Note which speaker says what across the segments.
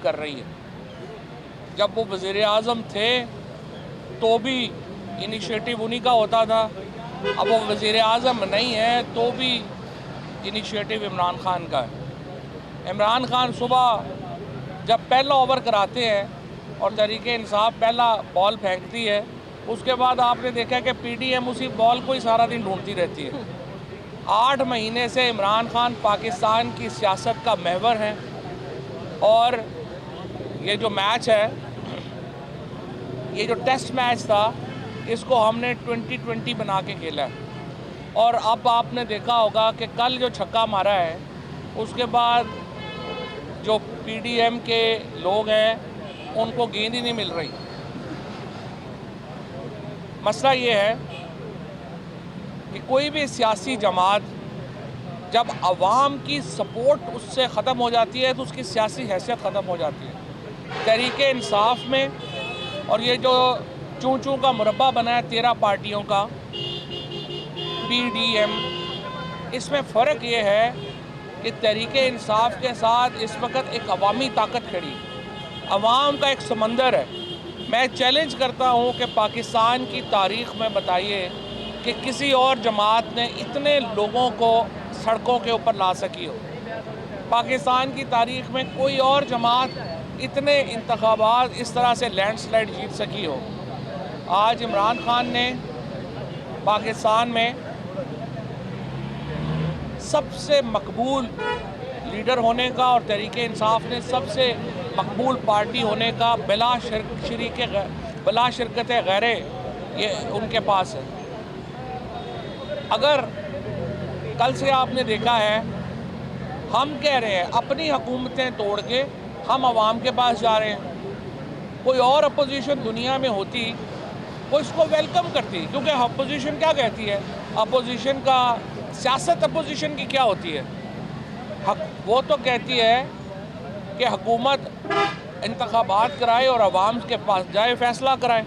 Speaker 1: कर रही है। जब वो वज़ीर आज़म थे तो भी इनिशिएटिव उन्हीं का होता था, अब वो वज़ीर आज़म नहीं है तो भी इनिशिएटिव इमरान खान का है। इमरान खान सुबह जब पहला ओवर कराते हैं और तहरीके इंसाफ पहला बॉल फेंकती है, उसके बाद आपने देखा कि पीडीएम उसी बॉल को ही सारा दिन ढूंढती रहती है। 8 महीने से इमरान खान पाकिस्तान की सियासत का महवर है और ये जो मैच है, ये जो टेस्ट मैच था, इसको हमने 2020 बना के खेला है। और अब आपने देखा होगा कि कल जो छक्का मारा है उसके बाद जो पीडीएम के लोग हैं उनको गेंद ही नहीं मिल रही। मसला ये है कि कोई भी सियासी जमात जब आवाम की सपोर्ट उससे ख़त्म हो जाती है तो उसकी सियासी हैसियत ख़त्म हो जाती है। तहरीके इंसाफ में और ये जो चूं चूं का मुरब्बा बना है 13 पार्टियों का पीडीएम, इसमें फ़र्क ये है कि तहरीके इंसाफ के साथ इस वक्त एक अवामी ताकत खड़ी है, अवाम का एक समंदर है। मैं चैलेंज करता हूँ कि पाकिस्तान की तारीख़ में बताइए कि किसी और जमात ने इतने लोगों को सड़कों के ऊपर ला सकी हो। पाकिस्तान की तारीख़ में कोई और जमात इतने इंतखाबात इस तरह से लैंडस्लाइड जीत सकी हो। आज इमरान खान ने पाकिस्तान में सबसे मकबूल लीडर होने का और तहरीके इंसाफ ने सबसे मकबूल पार्टी होने का बिला शिरकत गैरे ये उनके पास है। अगर कल से आपने देखा है, हम कह रहे हैं अपनी हुकूमतें तोड़ के हम आवाम के पास जा रहे हैं। कोई और अपोजिशन दुनिया में होती वो इसको वेलकम करती, क्योंकि अपोजिशन क्या कहती है, अपोजिशन का सियासत अपोजिशन की क्या होती है, वो तो कहती है कि हुकूमत इंतखाबात कराए और आवाम के पास जाए फैसला कराए।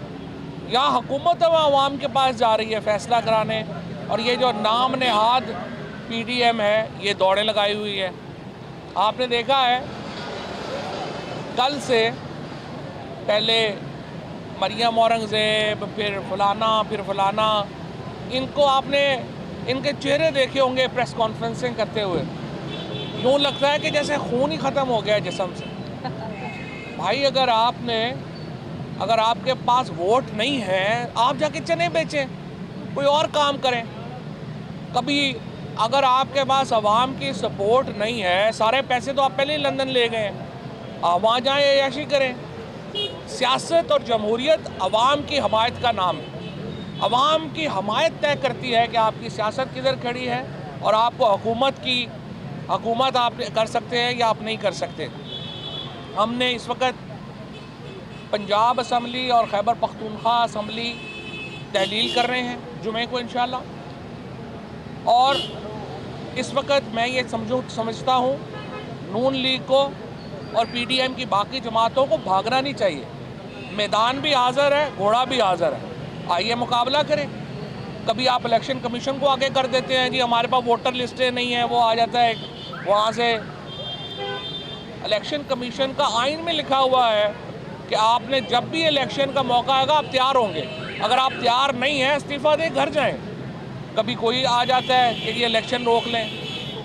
Speaker 1: यहाँ हुकूमत अब आवाम के पास जा रही है फैसला कराने, और ये जो नाम नेहाद पीडीएम है ये दौड़े लगाई हुई है। आपने देखा है कल से पहले मरियम औरंगज़ेब, फिर फलाना, इनको आपने इनके चेहरे देखे होंगे प्रेस कॉन्फ्रेंसिंग करते हुए, यूँ लगता है कि जैसे खून ही ख़त्म हो गया है जिस्म से। भाई अगर आपके पास वोट नहीं है, आप जाके चने बेचें, कोई और काम करें। कभी अगर आपके पास आवाम की सपोर्ट नहीं है, सारे पैसे तो आप पहले ही लंदन ले गए हैं, आप वहाँ जाएँ ऐशी करें। सियासत और जमहूरियत आवाम की हमायत का नाम है। आवाम की हमायत तय करती है कि आपकी सियासत किधर खड़ी है और आपको हुकूमत आप कर सकते हैं या आप नहीं कर सकते। हमने इस वक्त पंजाब असम्बली और खैबर पख्तूनख्वा असम्बली तहलील कर रहे हैं जुमे को इंशाल्लाह। और इस वक्त मैं ये समझता हूँ नून लीग को और पीडीएम की बाकी जमातों को भागना नहीं चाहिए। मैदान भी हाज़िर है, घोड़ा भी हाज़िर है, आइए मुकाबला करें। कभी आप इलेक्शन कमीशन को आगे कर देते हैं, जी हमारे पास वोटर लिस्टें नहीं हैं, वो आ जाता है वहाँ से। इलेक्शन कमीशन का आइन में लिखा हुआ है कि आपने जब भी इलेक्शन का मौका आएगा आप तैयार होंगे, अगर आप तैयार नहीं हैं इस्तीफ़ा दे घर जाएं। कभी कोई आ जाता है कि ये इलेक्शन रोक लें,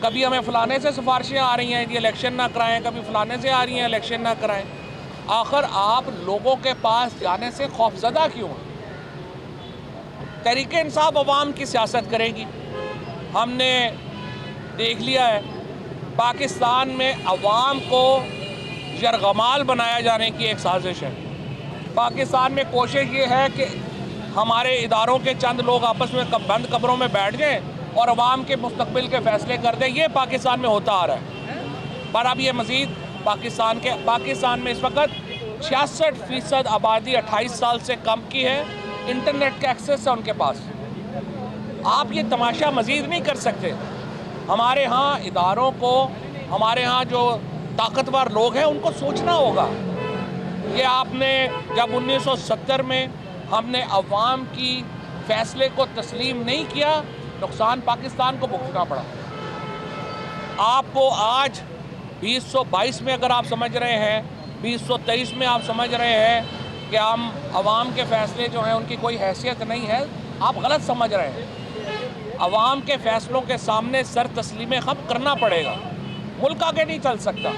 Speaker 1: कभी हमें फ़लाने से सिफारिशें आ रही हैं कि इलेक्शन ना कराएं, कभी फ़लाने से आ रही हैं इलेक्शन ना कराएं। आखिर आप लोगों के पास जाने से खौफज़दा क्यों हैं? तहरीके इंसाफ अवाम की सियासत करेगी। हमने देख लिया है पाकिस्तान में अवाम को यरगमाल बनाया जाने की एक साजिश है। पाकिस्तान में कोशिश ये है कि हमारे इदारों के चंद लोग आपस में बंद कमरों में बैठ जाएं और अवाम के मुस्तकबिल के फ़ैसले कर दें। ये पाकिस्तान में होता आ रहा है। पर अब ये मज़ीद पाकिस्तान में इस वक्त 66% आबादी 28 साल से कम की है, इंटरनेट का एक्सेस है उनके पास। आप ये तमाशा मज़ीद नहीं कर सकते। हमारे यहाँ इदारों को, हमारे यहाँ जो ताकतवर लोग हैं उनको सोचना होगा। ये आपने जब 1970 में हमने अवाम की फ़ैसले को तस्लीम नहीं किया, नुकसान पाकिस्तान को भुगतना पड़ा। आपको आज 2022 में अगर आप समझ रहे हैं 2023 में आप समझ रहे हैं कि हम अवाम के फ़ैसले जो हैं उनकी कोई हैसियत नहीं है, आप गलत समझ रहे हैं। अवाम के फ़ैसलों के सामने सर तस्लीम खम करना पड़ेगा, मुल्क आगे नहीं चल सकता।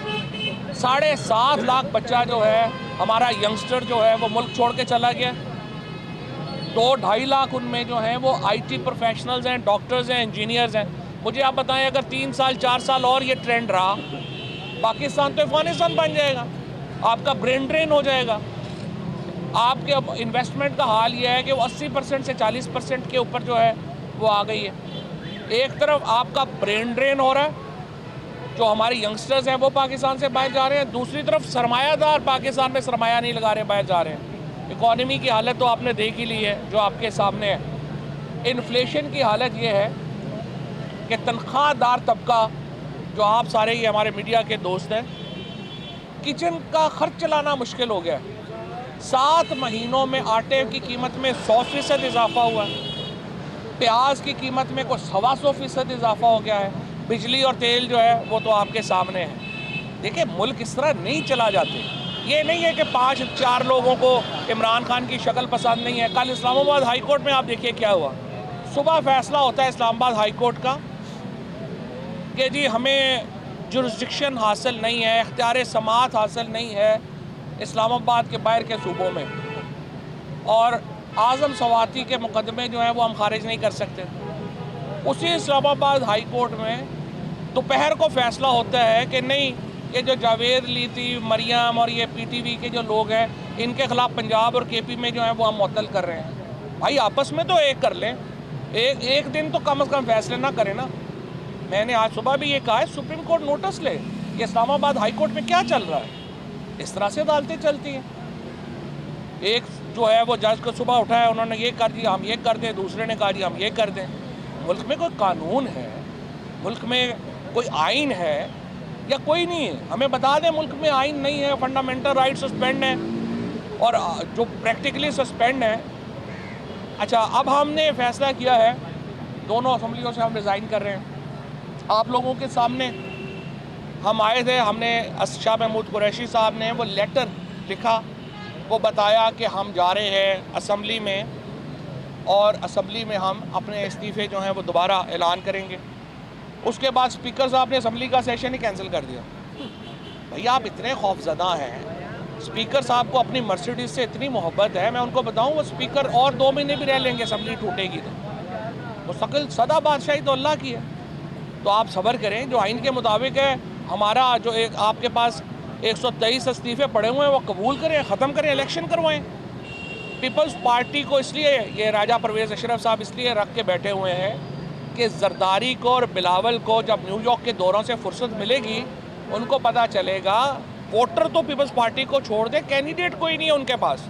Speaker 1: 7.5 लाख बच्चा जो है हमारा यंगस्टर जो है वो मुल्क छोड़ के चला गया। 2-2.5 लाख उनमें जो हैं वो IT प्रोफेशनल्स हैं, डॉक्टर्स हैं, इंजीनियर्स हैं। मुझे आप बताएं, अगर 3 साल 4 साल और ये ट्रेंड रहा, पाकिस्तान तो अफगानिस्तान बन जाएगा, आपका ब्रेन ड्रेन हो जाएगा। आपके अब इन्वेस्टमेंट का हाल ये है कि वो 80% से 40% के ऊपर जो है वो आ गई है। एक तरफ आपका ब्रेन ड्रेन हो रहा है, जो हमारे यंगस्टर्स हैं वो पाकिस्तान से बाहर जा रहे हैं, दूसरी तरफ सरमायादार पाकिस्तान में सरमाया नहीं लगा रहे, बाहर जा रहे हैं। इकॉनमी की हालत तो आपने देख ही ली है जो आपके सामने है। इन्फ्लेशन की हालत ये है कि तनख्वाहदार तबका, जो आप सारे ही हमारे मीडिया के दोस्त हैं, किचन का खर्च चलाना मुश्किल हो गया है। 7 महीनों में आटे की कीमत में 100% इजाफा हुआ है, प्याज की कीमत में कुछ 125% इजाफा हो गया है, बिजली और तेल जो है वो तो आपके सामने है। देखिए, मुल्क इस तरह नहीं चला जाते। ये नहीं है कि 5-4 लोगों को इमरान खान की शक्ल पसंद नहीं है। कल इस्लामाबाद हाई कोर्ट में आप देखिए क्या हुआ। सुबह फैसला होता है इस्लामाबाद हाई कोर्ट का कि जी हमें जुरिस्डिक्शन हासिल नहीं है, इख्तियार समात हासिल नहीं है इस्लामाबाद के बाहर के सूबों में, और आज़म सवाती के मुकदमे जो हैं वो हम खारिज नहीं कर सकते। उसी इस्लामाबाद हाई कोर्ट में दोपहर को फैसला होता है कि नहीं, ये जो जावेद लीती, मरियम और ये PTV के जो लोग हैं, इनके ख़िलाफ़ पंजाब और KP में जो है वो हम मुअत्तल कर रहे हैं। भाई आपस में तो एक कर लें, एक दिन तो कम से कम फैसले ना करें ना। मैंने आज सुबह भी ये कहा है, सुप्रीम कोर्ट नोटिस ले, ये इस्लामाबाद हाई कोर्ट में क्या चल रहा है। इस तरह से अदालतें चलती हैं। एक जो है वो जज को सुबह उठाया, उन्होंने ये कर दिया, हम ये कर दें, दूसरे ने कहा जी हम ये कर दें। मुल्क में कोई कानून है, मुल्क में कोई आइन है या कोई नहीं है? हमें बता दें, मुल्क में आइन नहीं है, फंडामेंटल राइट सस्पेंड है, और जो प्रैक्टिकली सस्पेंड है। अच्छा, अब हमने फैसला किया है, दोनों असम्बलियों से हम रिज़ाइन कर रहे हैं। आप लोगों के सामने हम आए थे, हमने शाह महमूद कुरैशी साहब ने वो लेटर लिखा, वो बताया कि हम जा रहे हैं असम्बली में, और असम्बली में हम अपने इस्तीफ़े जो हैं वो दोबारा ऐलान करेंगे। उसके बाद स्पीकर साहब ने असम्बली का सेशन ही कैंसिल कर दिया। भैया आप इतने खौफज़दा हैं, स्पीकर साहब को अपनी मर्सिडीज़ से इतनी मोहब्बत है, मैं उनको बताऊं वो स्पीकर और 2 महीने भी रह लेंगे, असम्बली टूटेगी तो। मुस्तकिल सदा बादशाही तो अल्लाह की है, तो आप सब्र करें। जो आइन के मुताबिक है, हमारा जो एक आपके पास 123 इस्तीफ़े पड़े हुए हैं वो कबूल करें, ख़त्म करें, इलेक्शन करवाएं। पीपल्स पार्टी को इसलिए ये राजा परवेज़ अशरफ साहब इसलिए रख के बैठे हुए हैं कि जरदारी को और बिलावल को जब न्यूयॉर्क के दौरों से फुर्सत मिलेगी, उनको पता चलेगा वोटर तो पीपल्स पार्टी को छोड़ दे, कैंडिडेट कोई नहीं है उनके पास।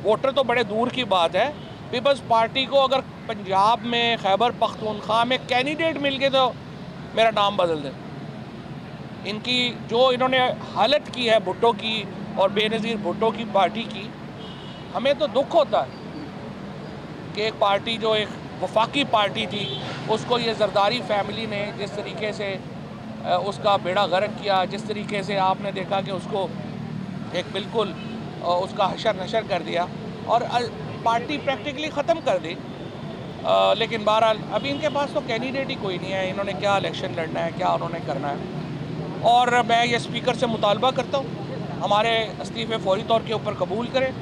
Speaker 1: वोटर तो बड़े दूर की बात है, पीपल्स पार्टी को अगर पंजाब में, खैबर पख्तूनख्वा में कैंडिडेट मिल गए तो मेरा नाम बदल दें। इनकी जो इन्होंने हालत की है भुट्टो की और बेनज़ीर भुट्टो की पार्टी की, हमें तो दुख होता है कि एक पार्टी जो एक वफाकी पार्टी थी, उसको ये जरदारी फैमिली ने जिस तरीके से उसका बेड़ा गर्क किया, जिस तरीके से आपने देखा कि उसको एक बिल्कुल उसका हशर नशर कर दिया और पार्टी प्रैक्टिकली ख़त्म कर दी। लेकिन बहरहाल अभी इनके पास तो कैंडिडेट ही कोई नहीं है, इन्होंने क्या इलेक्शन लड़ना है, क्या उन्होंने करना है। और मैं ये स्पीकर से मुतालबा करता हूँ हमारे इस्तीफ़े फौरी तौर के ऊपर कबूल करें।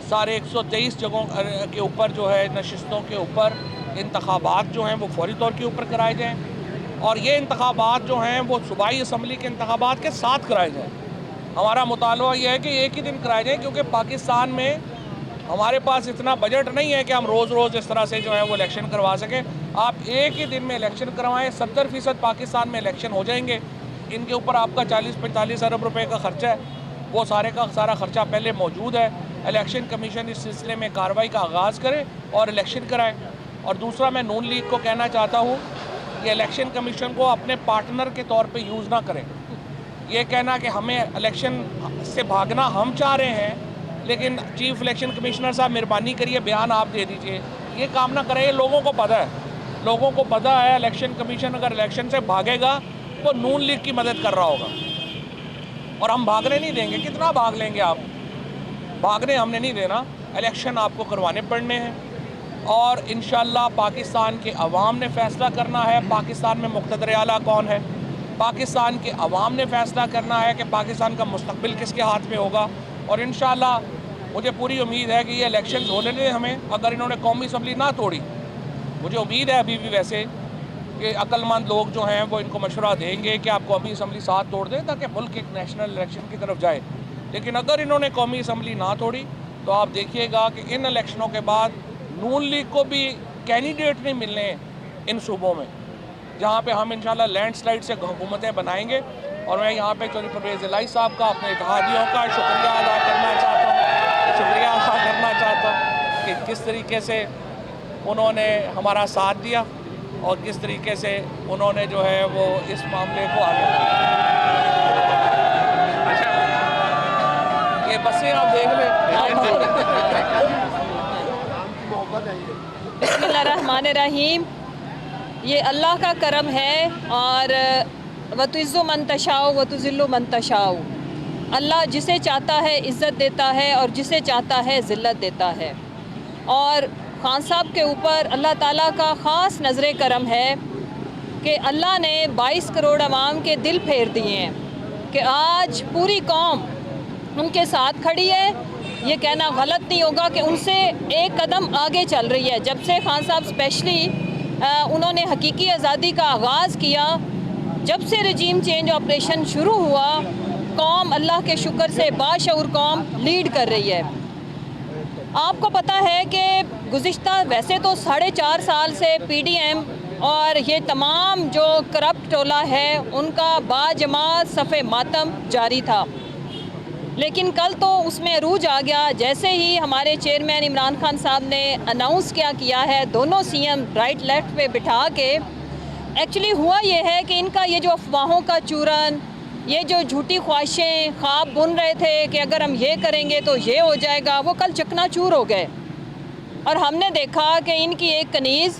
Speaker 1: सारे 123 जगहों के ऊपर जो है नशिस्तों के ऊपर इंतखाबात जो हैं वो फौरी तौर के ऊपर कराए जाएँ, और ये इंतखाबात जो हैं वो सूबाई असम्बली के इंतखाबात के साथ कराए जाएँ। हमारा मुतालबा ये है कि एक ही दिन कराए जाएँ, क्योंकि पाकिस्तान में हमारे पास इतना बजट नहीं है कि हम रोज़ रोज़ इस तरह से जो है वो इलेक्शन करवा सकें। आप एक ही दिन में इलेक्शन करवाएं, 70% पाकिस्तान में इलेक्शन हो जाएंगे। इनके ऊपर आपका 40-45 अरब रुपए का ख़र्चा है, वो सारे का सारा ख़र्चा पहले मौजूद है। इलेक्शन कमीशन इस सिलसिले में कार्रवाई का आगाज़ करे और इलेक्शन कराएं। और दूसरा, मैं नून लीग को कहना चाहता हूँ कि इलेक्शन कमीशन को अपने पार्टनर के तौर पे यूज़ ना करें। ये कहना कि हमें इलेक्शन से भागना हम चाह रहे हैं, लेकिन चीफ इलेक्शन कमिश्नर साहब मेहरबानी करिए बयान आप दे दीजिए, ये काम ना करें। लोगों को पता है, लोगों को पता है इलेक्शन कमीशन अगर इलेक्शन से भागेगा तो नून लीग की मदद कर रहा होगा। और हम भागने नहीं देंगे। कितना भाग लेंगे आप? भागने हमने नहीं देना। इलेक्शन आपको करवाने पड़ने हैं और इंशाअल्लाह पाकिस्तान के अवाम ने फ़ैसला करना है पाकिस्तान में मुक़्तदर आला कौन है। पाकिस्तान के अवाम ने फ़ैसला करना है कि पाकिस्तान का मुस्तक़बिल किसके हाथ में होगा। और इंशाअल्लाह मुझे पूरी उम्मीद है कि ये इलेक्शंस होने दें हमें। अगर इन्होंने कौमी असम्बली ना तोड़ी, मुझे उम्मीद है अभी भी वैसे कि अक्लमंद लोग जो हैं वो इनको मशवरा देंगे कि आप कौमी असम्बली साथ तोड़ दें ताकि मुल्क एक नेशनल इलेक्शन की तरफ जाए। लेकिन अगर इन्होंने कौमी असम्बली ना तोड़ी तो आप देखिएगा कि इन इलेक्शनों के बाद नून लीग को भी कैंडिडेट नहीं मिलने इन सूबों में जहाँ पे हम इंशाल्लाह लैंडस्लाइड से हुकूमतें बनाएंगे। और मैं यहाँ पे चौधरी परवेज़ इलाही साहब का, अपने इत्तेहादियों का शुक्रिया अदा करना चाहता हूँ कि किस तरीके से उन्होंने हमारा साथ दिया और किस तरीके से उन्होंने जो है वो इस मामले को आगे ये बसें आप देख लें।
Speaker 2: बिस्मिल्लाहिर्रहमानिर्रहीम। ये अल्लाह का करम है और वतुइज़्ज़ु मन तशाउ वतुज़िल्लु मन तशाउ। अल्लाह जिसे चाहता है इज़्ज़त देता है और जिसे चाहता है ज़िल्लत देता है। और खान साहब के ऊपर अल्लाह ताला का ख़ास नज़र करम है कि अल्लाह ने 22 करोड़ अवाम के दिल फेर दिए हैं कि आज पूरी कौम उनके साथ खड़ी है। ये कहना गलत नहीं होगा कि उनसे एक कदम आगे चल रही है। जब से खान साहब स्पेशली उन्होंने हकीकी आज़ादी का आगाज़ किया, जब से रजीम चेंज ऑपरेशन शुरू हुआ, कौम अल्लाह के शुक्र से बाशऊर कौम लीड कर रही है। आपको पता है कि गुज़िश्ता वैसे तो 4.5 साल से PDM और ये तमाम जो करप्ट टोला है उनका बाजमात सफ़े मातम जारी था, लेकिन कल तो उसमें अरूज आ गया जैसे ही हमारे चेयरमैन इमरान खान साहब ने अनाउंस किया है दोनों CM राइट लेफ़्ट पे बिठा के। एक्चुअली हुआ ये है कि इनका ये जो अफवाहों का चूरन, ये जो झूठी ख्वाहिशें ख्वाब बुन रहे थे कि अगर हम ये करेंगे तो ये हो जाएगा, वो कल चकनाचूर हो गए। और हमने देखा कि इनकी एक कनीज़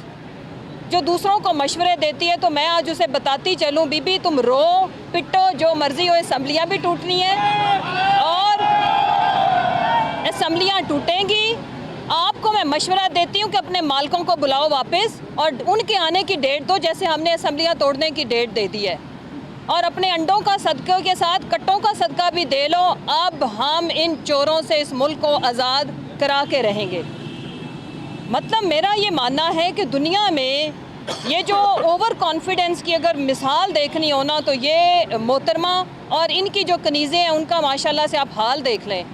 Speaker 2: जो दूसरों को मशवरे देती है, तो मैं आज उसे बताती चलूँ, बीबी तुम रो पिटो जो मर्ज़ी हो, असम्बलियाँ भी टूटनी है और असम्बलियाँ टूटेंगी। आपको मैं मशवरा देती हूँ कि अपने मालिकों को बुलाओ वापस और उनके आने की डेट दो, जैसे हमने असम्बलियाँ तोड़ने की डेट दे दी है। और अपने अंडों का सदक़े के साथ कट्टों का सदका भी दे लो। अब हम इन चोरों से इस मुल्क को आज़ाद करा के रहेंगे। मतलब मेरा ये मानना है कि दुनिया में ये जो ओवर कॉन्फिडेंस की अगर मिसाल देखनी हो ना, तो ये मोहतरमा और इनकी जो कनीज़ें हैं उनका माशाल्लाह से आप हाल देख लें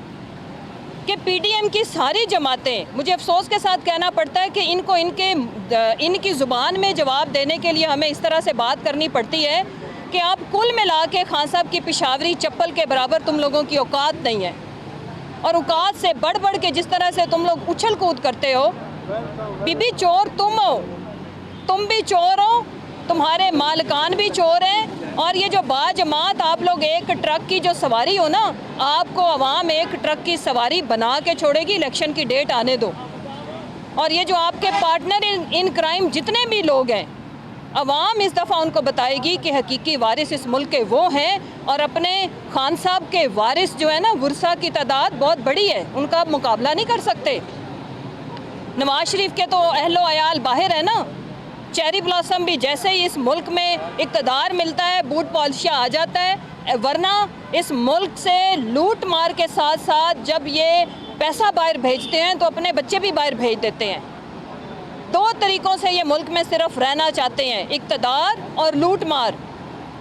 Speaker 2: कि PDM की सारी जमातें, मुझे अफसोस के साथ कहना पड़ता है कि इनको इनकी ज़ुबान में जवाब देने के लिए हमें इस तरह से बात करनी पड़ती है कि आप कुल मिला के खान साहब की पिशावरी चप्पल के बराबर तुम लोगों की औकात नहीं है। और औकात से बढ़ बढ़ के जिस तरह से तुम लोग उछल कूद करते हो, बीबी चोर तुम हो, तुम भी चोर हो, तुम्हारे मालिकान भी चोर हैं। और ये जो बाजमात आप लोग एक ट्रक की जो सवारी हो ना, आपको अवाम एक ट्रक की सवारी बना के छोड़ेगी। इलेक्शन की डेट आने दो। और ये जो आपके पार्टनर इन क्राइम जितने भी लोग हैं, अवाम इस दफ़ा उनको बताएगी कि हकीकी वारिस इस मुल्क के वो हैं और अपने खान साहब के वारिस जो है ना, वर्सा की तादाद बहुत बड़ी है, उनका आप मुकाबला नहीं कर सकते। नवाज शरीफ के तो अहलो अयाल बाहर है ना। चेरी ब्लॉसम भी जैसे ही इस मुल्क में इक़्तिदार मिलता है बूट पॉलिशिया आ जाता है, वरना इस मुल्क से लूट मार के साथ साथ जब ये पैसा बाहर भेजते हैं तो अपने बच्चे भी बाहर भेज देते हैं। 2 तरीक़ों से ये मुल्क में सिर्फ रहना चाहते हैं, इक़्तिदार और लूट मार।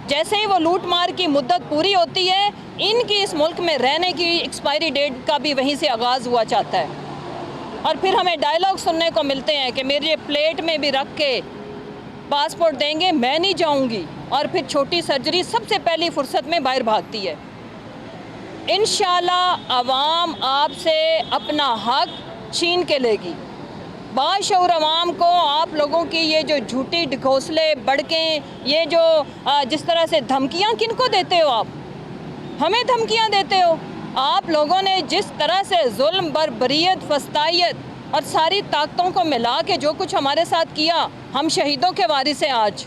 Speaker 2: जैसे ही वो लूट मार की मुद्दत पूरी होती है, इनकी इस मुल्क में रहने की एक्सपायरी डेट का भी वहीं से आगाज़ हुआ चाहता है। और फिर हमें डायलॉग सुनने को मिलते हैं कि मेरे प्लेट में भी रख के पासपोर्ट देंगे, मैं नहीं जाऊंगी। और फिर छोटी सर्जरी सबसे पहली फुर्सत में बाहर भागती है। इंशाल्लाह अवाम आपसे अपना हक छीन के लेगी। बाशऊर अवाम को आप लोगों की ये जो झूठी ढकोसले बड़कें, ये जो जिस तरह से धमकियां किनको देते हो आप, हमें धमकियां देते हो। आप लोगों ने जिस तरह से जुल्म, बर्बरियत, फस्तायत और सारी ताकतों को मिला के जो कुछ हमारे साथ किया, हम शहीदों के वारिस हैं। आज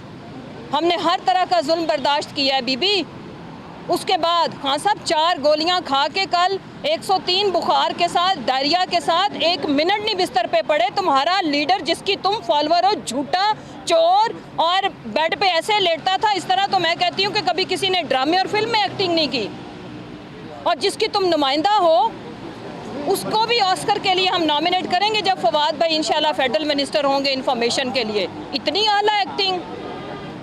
Speaker 2: हमने हर तरह का जुल्म बर्दाश्त किया है बीबी। उसके बाद खान साहब 4 गोलियां खा के कल 103 बुखार के साथ, डायरिया के साथ 1 मिनट नहीं बिस्तर पे पड़े। तुम्हारा लीडर जिसकी तुम फॉलोअर हो, झूठा, चोर और बेड पे ऐसे लेटता था, इस तरह तो मैं कहती हूँ कि कभी किसी ने ड्रामे और फिल्म में एक्टिंग नहीं की। और जिसकी तुम नुमाइंदा हो उसको भी ऑस्कर के लिए हम नॉमिनेट करेंगे जब फवाद भाई इंशाल्लाह फेडरल मिनिस्टर होंगे इंफॉर्मेशन के लिए। इतनी आला एक्टिंग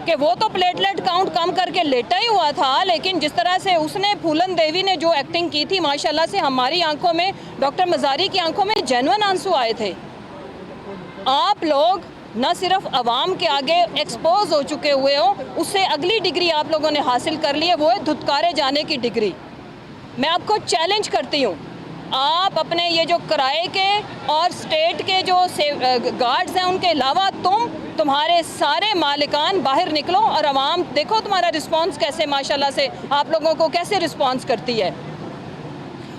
Speaker 2: कि वो तो प्लेटलेट काउंट कम करके लेटा ही हुआ था, लेकिन जिस तरह से उसने, फूलन देवी ने जो एक्टिंग की थी माशाल्लाह से, हमारी आंखों में, डॉक्टर मज़ारी की आंखों में जेन्युइन आंसू आए थे। आप लोग न सिर्फ अवाम के आगे एक्सपोज हो चुके हुए हो, उससे अगली डिग्री आप लोगों ने हासिल कर ली है, वो है धुतकारे जाने की डिग्री। मैं आपको चैलेंज करती हूँ, आप अपने ये जो किराए के और स्टेट के जो गार्ड्स हैं उनके अलावा तुम्हारे सारे मालिकान बाहर निकलो और आवाम देखो तुम्हारा रिस्पांस कैसे, माशाल्लाह से आप लोगों को कैसे रिस्पांस करती है।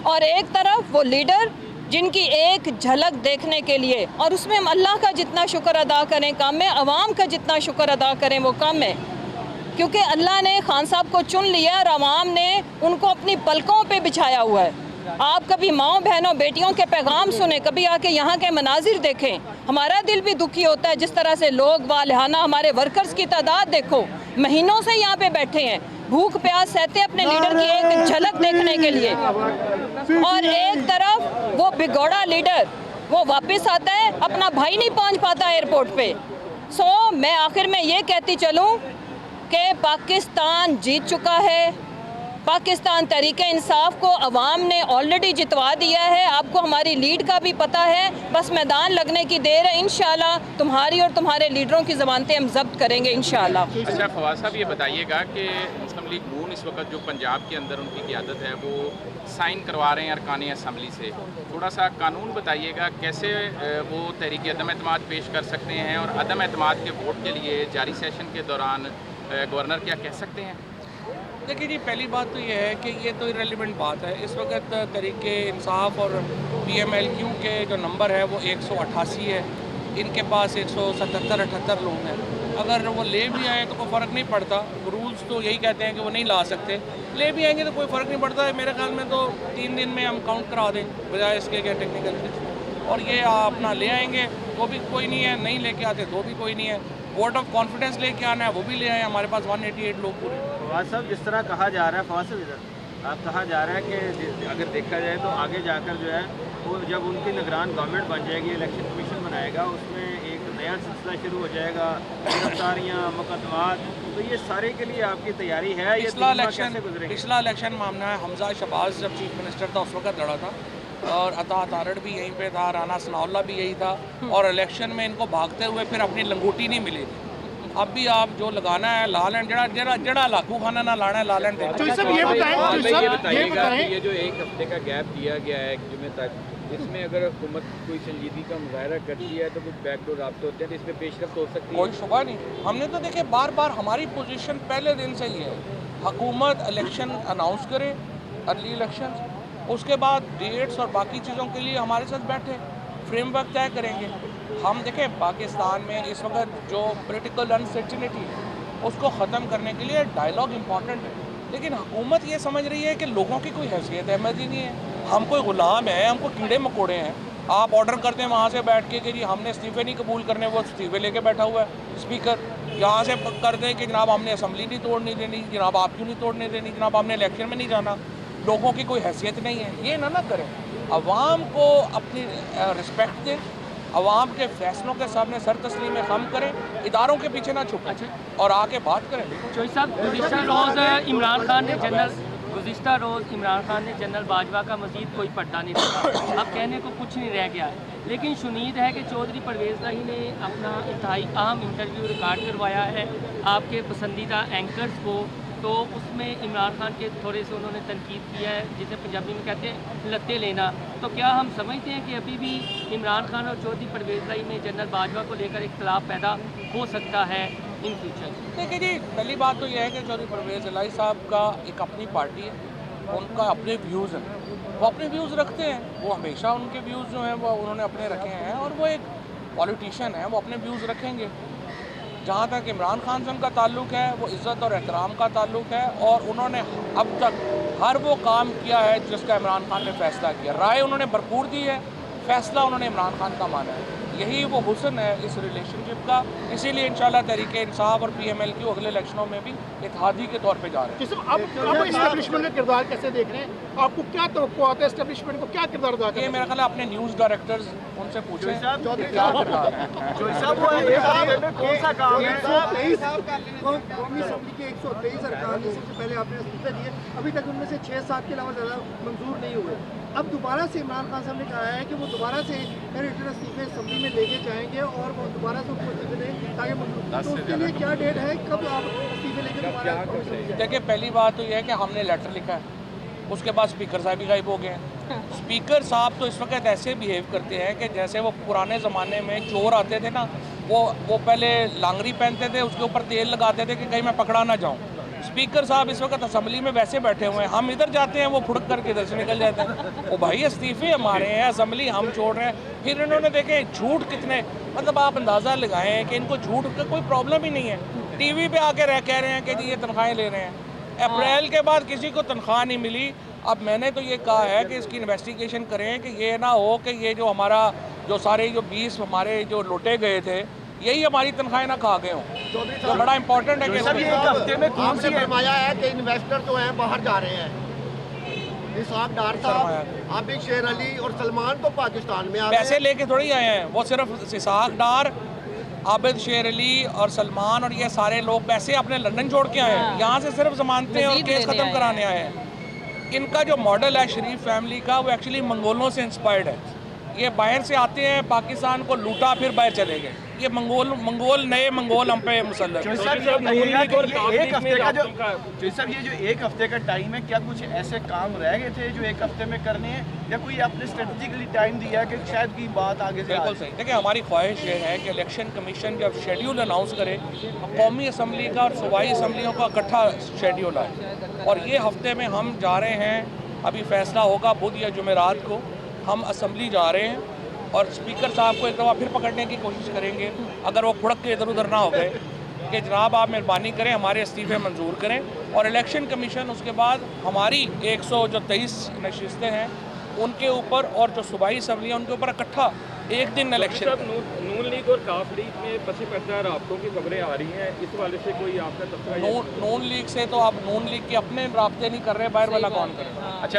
Speaker 2: और एक तरफ वो लीडर जिनकी एक झलक देखने के लिए, और उसमें हम अल्लाह का जितना शुक्र अदा करें कम है, आवाम का जितना शुक्र अदा करें वो कम है, क्योंकि अल्लाह ने खान साहब को चुन लिया और आवाम ने उनको अपनी पलकों पे बिछाया हुआ है। आप कभी माओ बहनों बेटियों के पैगाम सुने, कभी आके यहाँ के मनाजिर देखें, हमारा दिल भी दुखी होता है। जिस तरह से लोग वालिहाना, हमारे वर्कर्स की तादाद देखो, महीनों से यहाँ पे बैठे हैं, भूख प्यास सहते अपने लीडर की एक झलक देखने के लिए। और एक तरफ वो बिगौड़ा लीडर, वो वापस आता है, अपना भाई नहीं पहुँच पाता एयरपोर्ट पे। सो मैं आखिर में ये कहती चलूँ कि पाकिस्तान जीत चुका है। पाकिस्तान तहरीक इंसाफ को अवाम ने ऑलरेडी जितवा दिया है। आपको हमारी लीड का भी पता है, बस मैदान लगने की देर है। इंशाल्लाह तुम्हारी और तुम्हारे लीडरों की ज़मानतें हम जब्त करेंगे इंशाल्लाह।
Speaker 3: अच्छा फवाद साहब, ये बताइएगा कि मुस्लिम लीग नून इस वक्त जो पंजाब के अंदर उनकी क़यादत है वो साइन करवा रहे हैं अरकान असम्बली से, थोड़ा सा कानून बताइएगा कैसे वो तहरीक अदम एतमाद पेश कर सकते हैं, और अदम एतमाद के वोट के लिए जारी सेशन के दौरान गवर्नर क्या कह सकते हैं?
Speaker 1: देखिए जी, पहली बात तो ये है कि ये तो इरेलीवेंट बात है। इस वक्त तहरीक इंसाफ और PMLQ के जो नंबर है वो 188 है, इनके पास 177-78 लोग हैं। अगर वो ले भी आए तो कोई फ़र्क नहीं पड़ता, रूल्स तो यही कहते हैं कि वो नहीं ला सकते, ले भी आएंगे तो कोई फ़र्क नहीं पड़ता है। मेरे ख्याल में तो 3 दिन में हम काउंट करा दें, बजाय इसके क्या टेक्निकल, और ये अपना ले आएंगे तो भी कोई नहीं है, नहीं लेके आते तो भी कोई नहीं है। वोट ऑफ कॉन्फिडेंस लेके आना है वो भी ले आए, हमारे पास 188 लोग पूरे।
Speaker 4: फवाद साहब, जिस तरह कहा जा रहा है, फवाद साहब इधर आप कहा जा रहा है कि अगर देखा जाए तो आगे जाकर जो है वो जब उनकी निगरान गवर्नमेंट बन जाएगी, इलेक्शन कमीशन बनाएगा, उसमें एक नया सिलसिला शुरू हो जाएगा, गिरफ्तारियाँ, मुकदमात, तो ये सारे के लिए आपकी तैयारी है? ये
Speaker 1: पिछला इलेक्शन मामला है, हमजा शहबाज जब चीफ मिनिस्टर था उस वक्त लड़ा था, और अता तारड़ भी यहीं पे था, राना सनाउल्लाह भी यही था, और इलेक्शन में इनको भागते हुए फिर अपनी लंगोटी नहीं मिली। अब भी आप जो लगाना है ला लें, जड़ा लाखू खाना ना लाना है ला लें।
Speaker 3: ये बताइएगा कि ये जो 1 हफ्ते का गैप दिया गया है जुमे तक, इसमें अगर हुकूमत कोई संजीदगी का मुजाहरा करती है तो कुछ बैकडोर राब्ते होते हैं, तो इसमें पेशरफ्त हो सकती है?
Speaker 1: कोई शुबा नहीं। हमने तो देखे बार बार हमारी पोजीशन पहले दिन से ही है, हुकूमत इलेक्शन अनाउंस करे, अर्ली इलेक्शन, उसके बाद डेट्स और बाकी चीज़ों के लिए हमारे साथ बैठे, फ्रेमवर्क तय करेंगे। हम देखें पाकिस्तान में इस वक्त जो पॉलिटिकल अनसर्टेनिटी है उसको ख़त्म करने के लिए डायलॉग इम्पॉर्टेंट है, लेकिन हुकूमत ये समझ रही है कि लोगों की कोई हैसियत अहमद ही नहीं है, हम कोई ग़ुलाम है, हमको कीड़े मकोड़े हैं। आप ऑर्डर करते हैं वहाँ से बैठ के कि जी हमने इस्तीफ़े नहीं कबूल करने, वो इस्तीफ़े लेके बैठा हुआ है स्पीकर। यहाँ से कर दें कि जनाब हमने असम्बली नहीं तोड़ने देनी, जनाब आप क्यों नहीं तोड़ने देनी, जनाब हमने इलेक्शन में नहीं जाना, लोगों की कोई हैसियत नहीं है। ये ना करें, अवाम को अपनी रिस्पेक्ट दें, अवाम के फैसलों के सामने सर तस्लीम खम करें, इदारों के पीछे ना छुपें और आके बात करें।
Speaker 5: चौधरी साहब, गुज़िश्ता रोज़ इमरान खान ने जनरल बाजवा का मज़ीद कोई पर्दा नहीं रखा, अब कहने को कुछ नहीं रह गया है, लेकिन शुनीद है कि चौधरी परवेज़ लाही ने अपना इंतहाई अहम इंटरव्यू रिकॉर्ड करवाया है आपके पसंदीदा एंकर्स को, तो उसमें इमरान खान के थोड़े से उन्होंने तनकीद किया है, जिसे पंजाबी में कहते हैं लत्ते लेना। तो क्या हम समझते हैं कि अभी भी इमरान खान और चौधरी परवेज़ लाही में जनरल बाजवा को लेकर इख्तलाफ पैदा हो सकता है इन फ्यूचर?
Speaker 1: देखिए जी, पहली बात तो यह है कि चौधरी परवेज़ लाही साहब का एक अपनी पार्टी है, उनका अपने व्यूज़ हैं, वो अपने व्यूज़ रखते हैं, वो हमेशा उनके व्यूज़ जो हैं वो उन्होंने अपने रखे हैं, और वो एक पॉलिटिशियन है, वो अपने व्यूज़ रखेंगे। जहाँ तक इमरान खान से उनका ताल्लुक़ है वो इज़्ज़त और एहतराम का ताल्लुक़ है, और उन्होंने अब तक हर वो काम किया है जिसका इमरान खान ने फ़ैसला किया। राय उन्होंने भरपूर दी है, फ़ैसला उन्होंने इमरान खान का माना है। यही वो हुस्न है इस रिलेशनशिप का। इसीलिए इंशाल्लाह तहरीक इंसाफ और PML की अगले इलेक्शनों में भी इत्तेहादी के तौर पे जा रहे हैं।
Speaker 6: जिसमें आप एस्टेब्लिशमेंट का किरदार कैसे देख रहे हैं? आपको क्या तवक्को आता है एस्टेब्लिशमेंट को क्या किरदार अदा
Speaker 1: ये
Speaker 6: करना
Speaker 1: मेरा ख्याल है अपने न्यूज़ डायरेक्टर्स उनसे पूछें
Speaker 4: चौधरी
Speaker 1: कि क्या किरदार है।
Speaker 4: कौन सा काम है?
Speaker 7: कौमी असम्बली के 123 अरकान ने सबसे पहले आपने इस्तीफे दिए, अभी तक उनमें से 6-7 के अलावा ज़्यादा मंजूर नहीं हुए। अब दोबारा से इमरान खान साहब ने कहा है कि वो दोबारा से रिटर्न इस्तीफे असम्बली में लेके जाएंगे और वो दोबारा से उनको इस्तीफे दें ताकि मंजूर, तो उसके लिए क्या डेट है, कब आप इस्तीफे लेके दोबारा?
Speaker 1: देखिए, पहली बात तो यह है कि हमने लेटर लिखा है, उसके बाद स्पीकर साहब भी गायब हो गए हैं। स्पीकर साहब तो इस वक्त ऐसे बिहेव करते हैं कि जैसे वो पुराने ज़माने में चोर आते थे ना, वो पहले लांगरी पहनते थे, उसके ऊपर तेल लगाते थे कि कहीं मैं पकड़ा ना जाऊँ। स्पीकर साहब इस वक्त असम्बली में वैसे बैठे हुए हैं, हम इधर जाते हैं वो फुड़क करके इधर से निकल जाते हैं। ओ भाई, इस्तीफे हमारे हैं, असम्बली हम छोड़ रहे हैं। फिर इन्होंने देखे झूठ कितने, मतलब आप अंदाज़ा लगाएं कि इनको झूठ का कोई प्रॉब्लम ही नहीं है। TV पे आके कह रहे हैं कि जी ये तनख्वाहें ले रहे हैं। अप्रैल के बाद किसी को तनख्वाह नहीं मिली। अब मैंने तो ये कहा है कि इसकी इन्वेस्टिगेशन करें कि ये ना हो कि ये जो हमारा जो सारे जो 20 हमारे जो लुटे गए थे, यही हमारी तनख्वाहें ना खा गए हों। तो बड़ा इंपॉर्टेंट है कि
Speaker 4: एक हफ्ते में कौन सी
Speaker 7: फरमाया है कि इन्वेस्टर जो हैं बाहर जा रहे हैं, निसाब डार साहब, आबिद शेर अली और सलमान तो पाकिस्तान में आ गए।
Speaker 1: पैसे लेके थोड़ी आए हैं, वो सिर्फ इसाक डार, आबिद शेर अली और सलमान और ये सारे लोग पैसे अपने लंदन छोड़ के आए हैं, यहाँ से सिर्फ जमानतें और केस ख़त्म कराने आए हैं। इनका जो मॉडल है शरीफ फैमिली का, वो एक्चुअली मंगोलों से इंस्पायर्ड है। ये बाहर से आते हैं, पाकिस्तान को लूटा, फिर बाहर चले गए। ये मंगोल नए मंगोल हम पे मुसल्लत।
Speaker 4: ये जो एक हफ्ते का टाइम है, क्या कुछ ऐसे काम रह गए थे जो एक हफ्ते में करने हैं, या कोई आपने स्ट्रेटेजिकली टाइम दिया है कि शायद की बात आगे से?
Speaker 1: बिल्कुल सही। देखिए, हमारी ख्वाहिश ये है कि इलेक्शन कमीशन जब शेड्यूल अनाउंस करे, कौमी असम्बली का और सूबाई असम्बलियों का इकट्ठा शेड्यूल आए, और ये हफ्ते में हम जा रहे हैं। अभी फैसला होगा बुध या जुमेरात को, हम असम्बली जा रहे हैं और स्पीकर साहब को एक दफ़ा फिर पकड़ने की कोशिश करेंगे, अगर वो फुड़क के इधर उधर ना हो गए, कि जनाब आप मेहरबानी करें हमारे इस्तीफे मंजूर करें। और इलेक्शन कमीशन उसके बाद हमारी 123 नशिस्तें हैं उनके ऊपर, और जो सूबाई असम्बली उनके ऊपर इकट्ठा एक दिन इलेक्शन।
Speaker 8: नून लीग और काफ लीग में पसी पड़ता राब्तों की खबरें आ रही हैं, इस वाले से कोई आपका तबसरा?
Speaker 1: नून लीग से तो आप नून लीग के अपने राब्ते नहीं कर रहे, बाहर वाला कौन करे?
Speaker 3: अच्छा,